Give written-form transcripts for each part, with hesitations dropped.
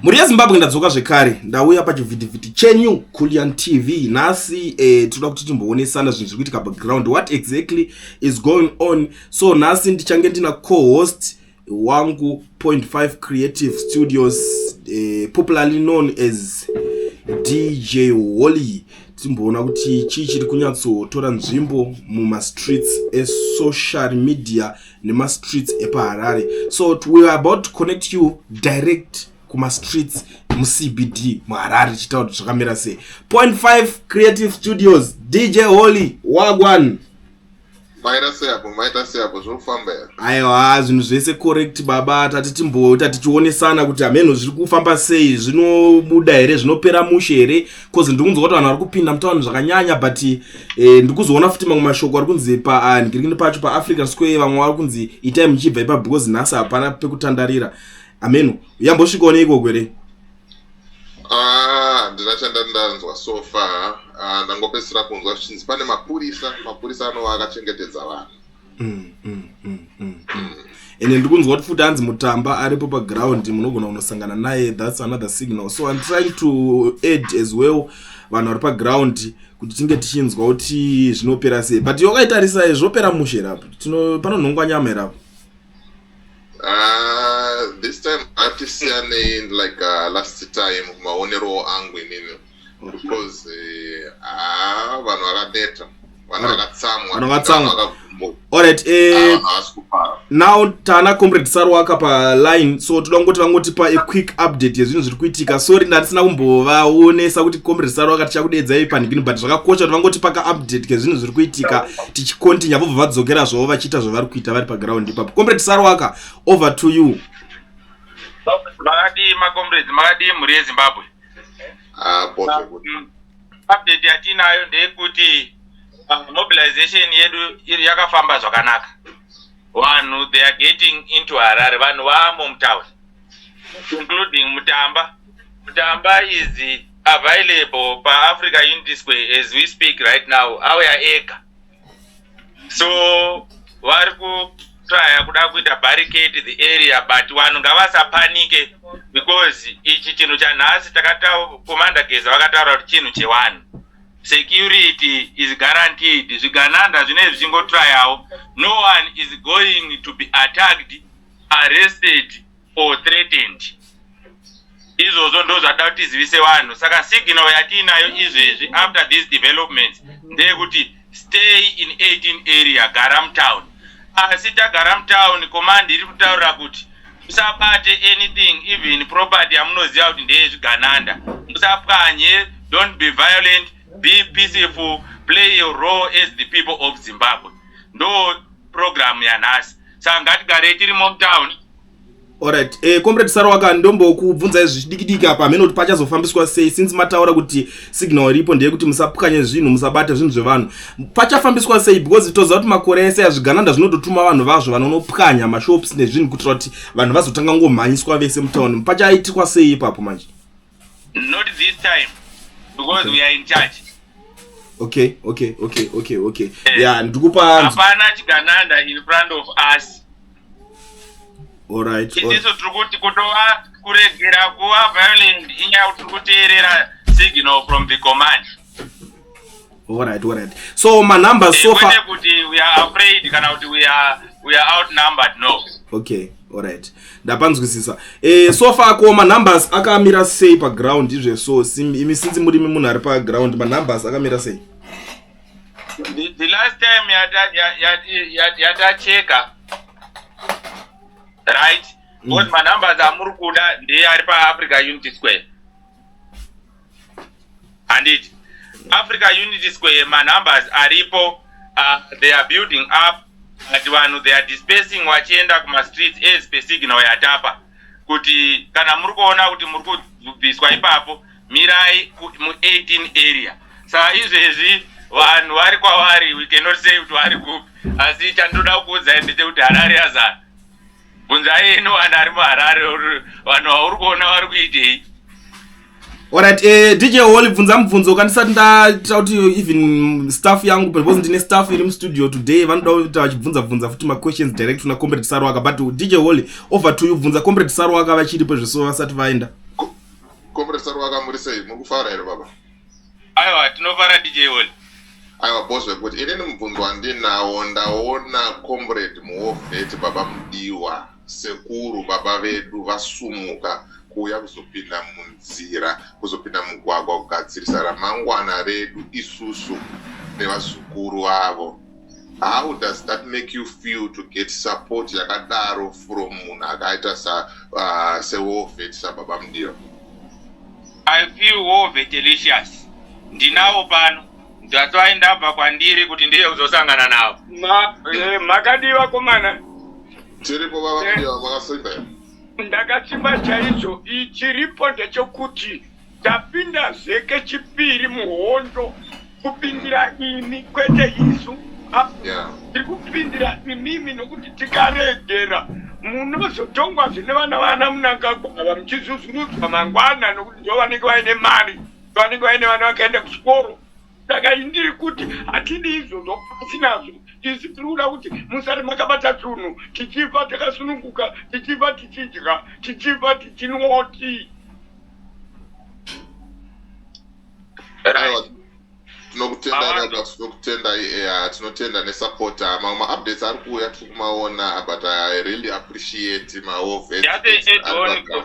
Muri Zimbabwe ndadzoka zvekare ndauya pachivhiti chenyu Kulian TV Nhasi toda kuti timboonesa zvinhu zviri kuitika background what exactly is going on. So Nhasi ndichange ndina co-host wangu 0.5 Creative Studios popularly known as DJ Wally. Timboona kuti chii chiri kunyatsotora nzvimbo muma streets social media nema streets epaHarare. So we are about to connect you direct kuma streets mu CBD mu Harare chitaura kuti zvakamira sei. 0.5 Creative Studios DJ Wally wagwan. Maita seapo zvofamba. Aiwa zvinhu zvese correct baba tati timbota tichionesana kuti ameno zviri kufamba sei zvinobuda here zvinopera mushe here cause ndikunzwa kuti vanhu vari kupinda mutauni zvakanyanya but ndikuzoona futi mamwe mashoko ari kunzi pa ndikiri pacho pa African Square vamwe vari kunzi itai muchibva ipa because Nhasi hapana pekutandarira. Ameno yambosvikawo neiko kwere? Ndinachanda ndanzwa so far ndangopesera kunzwa zvichinzi pane mapurisa anova akachengetedza vanhu. Ende ndikunzwa kuti futi anzi Mutamba aripo paground munogona kunosangana naye. That's another signal. So I'm trying to add as well vanhu vari paground kuti tinge tichinzwa kuti zvinopera sei. But wakaitarisa zvopera mushe rapo panonhongwa nyama herapo. This time hatisiyane like last time maonero angu inini because vanhu vakadeta vanhu vakatsamwa. Alright, now tana comrade Sarwaka pa line, so toda ngoti vangotipa a quick update yezvinhu zviri kuitika. Sorry ndatisina kumbovaonesa kuti comrade Sarwaka tichakudedza ipa ndikini but zvakakosha kuti vangotipa ka update kezvinhu zviri kuitika tichikontinua vobva vadzokera zvavo vachiita zvavari kuita vari pa ground ipapo. Comrade Sarwaka, over to you. Makadi comrades, makadi muri Zimbabwe. Update yatinayo ndeyekuti mobilization yedu yakafamba zvakanaka. Vanhu they are getting into Harare, vanhu vamo mutown, including Mutamba. Mutamba is available pa Africa Unity Square as we speak right now, our eka. So vari kutry kuda kuita barricade the area but vanhu ngavasapanike because ichi chinhu chanhasi takata commander Geza vakataura kuti chinhu chevanhu. Security is guaranteed. Zvigananda zvinenge zvichingotrayawo. No one is going to be attacked, arrested or threatened. Izvozvo ndo zvada kuti tizivise vanhu. Saka signal yatinayo izvezvi after these developments ndeyekuti stay in 18 area, Garam town. Asi tagara town command iri kutaura kuti musabate anything, even property yamunoziva kuti ndeyezvigananda. Musapwanye, don't be violent. Be peaceful, play a role as the people of Zimbabwe. No program ya Nhasi. Saka ngatigare tiri mu town. Alright, comrade Sarwaka ndombokubvunza zvidikidiki apa ameno kuti pachazofambiswa sei since mataura kuti signal iripo ndeye kuti musapukanye zvinhu musabata zvinhu zvevanhu. Pachafambiswa sei because toza kuti makore ese yazvigananda zvinototuma vanhu vazvo vanonopukanya mashops nezvinhu kuitira kuti vanhu vazotanga ngomhanyiswa vese mutown. Pachaitikwa sei ipapo manje? Not this time because we are in charge. Okay. Yeah, ndikupa hapana chigananda in front of us. Alright. Itiso turikuti kutova kuregera kuva violent inyaya kuti kuteerera signal from the command. Alright. So my numbers so far kuti we are afraid kana kuti we are outnumbered, no. Okay. Alright. Ndapanzwisisa. So far ko ma numbers akamira sei pa ground izve so imi sinzi muri munhu ari pa ground ma numbers akamira sei? The last time yata cheka right what my numbers amuri kuda ndeye ari pa Africa Unity Square. And it Africa Unity Square my numbers aripo they are building up. Ati vanhu they are dispersing wachienda kuma streets as per signal yatapa kuti kana muri kuona kuti muri kubviswa ipapo mirai mu 18 area. Saka izvezvi vanhu vari kwavari we cannot say kuti vari kupi asi chandoda kuudza ndechekuti Harare yazara. Bvunzai eno vanhu ari muHarare vanhu vauri kuona vari kuitei. Alright, DJ Wally bvunza mubvunzo kandisati ndaita kuti even staff yangu because ndine staff iri mu studio today vanoda kuita vachibvunza futi ma questions direct na comrade Sarwaka but DJ Wally over to you bvunza comrade Sarwaka vachiripo zveso vasati vaenda. Comrade Sarwaka muri sei mukufara here baba? Aiwa tinofara DJ Oli. Aiwa boss wekuti inini mubvunzo wandinawo ndaona comrade muofeti baba mudiwa sekuru baba vedu vasumuka kuuya kuzopinda munzira kuzopinda mugwagwa kugadzirisa ramangwana redu isusu nevazukuru vavo. How does that make you feel to get support yakadaro from munhu akaita seofeti sababa mudiwa? I feel war delicious. Ndinawo pano ndatwaenda bva kwandiri kuti ndiye kuzosangana nawo. Makadiwa komana. Tiripo baba mudiwa makasimba. Ndakasimba chaizvo. Ichiripo ndechokuti tapinda zeke chipiri muhondo kupindira ini kwete isu. Tiri kupindira imimi nokuti tikaregera munozotongwa zvine vana munangagwa muchizuzurudzwa mangwana nokuti ndo vanenge vaine mari, vanenge vaine vana vakaenda kuchikoro. Saka indiri kuti hatidi izvozvo pasi nazvo. Isi tiri kuda kuti musati makabata tunhu tichifa takasununguka, tichifa tichidya, tichifa tichinoti. Tinotenda nesupporta mamwe updates ari kuuya tiri kumaona, but I really appreciate maovets.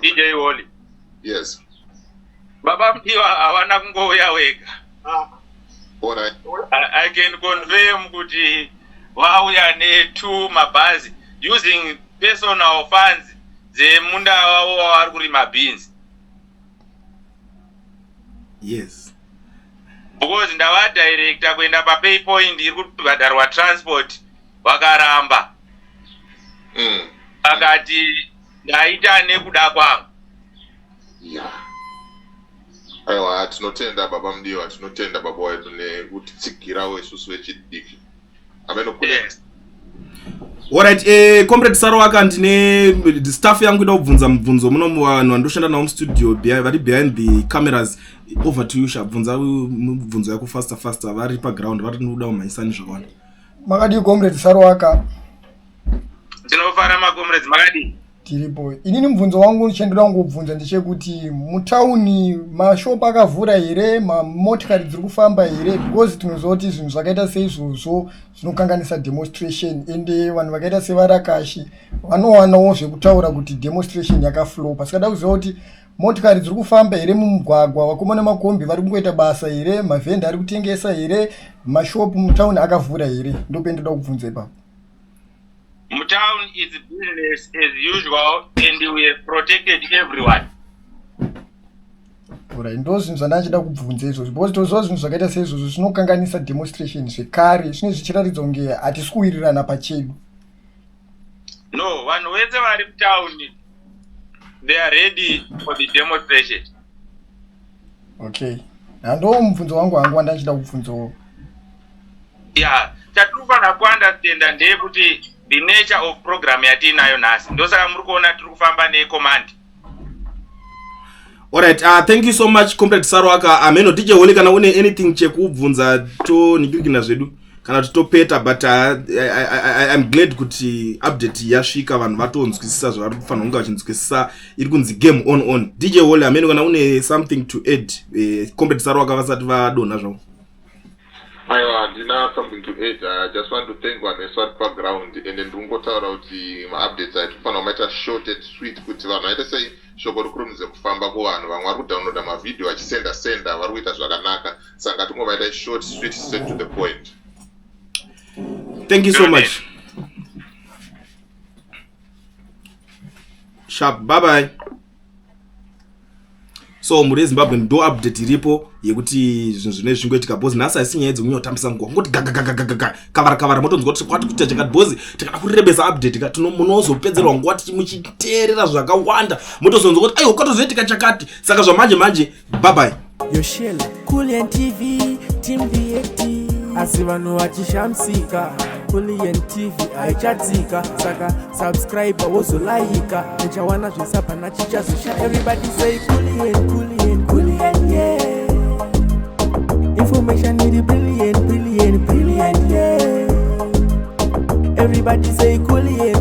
DJ Oli. Yes. Baba mudiwa havana kungouya wega. Alright. I can confirm kuti vauya ne2 mabhazi using personal funds dzemunda wavo wavari kurima beans. Yes. Because ndava director kuenda papay point iri kubhadharwa transport vakaramba. Akati ndaita nekuda kwangu. Aiwa tinotenda baba mudiwa, tinotenda baba wedu nekutitsigirawo isusu vechidiki. Yes. Alright, comrade Sarwaka ndine staff yangu ida kubvunza mubvunzo muno vanhu vandoshanda nawo mustudio vari behind the cameras. Over to you shabvunza mubvunzo yako faster vari paground vari noda kumhanyisani zvakawanda. Makadi comrade Sarwaka. Tinofara macomrades makadi. Tiripo. Inini mubvunzo wangu chendinoda kungobvunza ndechekuti mutauni mashopu akavhura here, mamotikari dziri kufamba here, because tinozoti zvinhu zvakaita seizvozvo zvinokanganisa demonstration ende vanhu vakaita sevarakashi vanowanawo zvekutaura kuti demonstration yakaflopa. Saka da kuziva kuti motikari dziri kufamba here mumugwagwa, vakomana makombi vari kungoita basa here, mavhenda ari kutengesa here, mashopu mutauni akavhura here. Ndopendoda kubvunza ipapo. Town is business as usual and we have protected everyone. Alright, ndo zvinhu zvandachida kubvunza izvozvo because toziva zvinhu zvakaita seizvozvo zvinokanganisa demonstration zvekare, zvine zvichiratidza kunge hatisi kuwirirana pachedu. No, vanhu vese vari mutown they are ready for the demonstration. Okay, ndo mubvunzo wangu wandachida kubvunzawo. Yeah, chatinofanira kuunderstanda ndeyekuti the nature of program yatinayo nhasi ndosaka muri kuona tiri kufamba necommand. Alright, thank you so much comrade Sarwaka. Ameno DJ Oli kana une anything chekubvunza to nikirikina zvedu kana tutopeta, but I'm glad kuti update yasvika vanhu vatonzwisisa zvavari kufanira kunge vachinzwisisa iri kunzi game on. DJ Oli ameno kana une something to add comrade Sarwaka vasati vadonha zvavo. Aiwa, ndina something to add. I just want to thank vanhu vese background and ndingotaura kuti ma-updates atifanira kumaita short and sweet kuti vanhu vaita sei shoko rikurumidze kufamba kuvanhu. Vamwe vari kudownloada mavideo vachisenda vari kuita zvakanaka, saka tingovaita short sweet straight to the point. Thank you so much. Sharp, bye bye. So muri Zimbabwe ndo update iripo yekuti zvinhu zvine zvingoitika bozi nhasi asi nyaya dzemunyotambisa nguwa ngoti gaga kavara motonzwa kuti kwati kuti chakati bozi takada kurebesa update munozopedzerwa nguwa muchiteerera zvakawanda motozonzwa kuti aiwa kwatozoitika chakati. Saka zvamanje bye bye. Yoshela Kulian TV team BAT asi vanhu vachishamsika. Kulian TV haichatsika, saka subscribe wozolaika nechawana zvisapana chichazosha. Everybody say Kulian, yeah. Information need brilliant, yeah. Everybody say Kulian.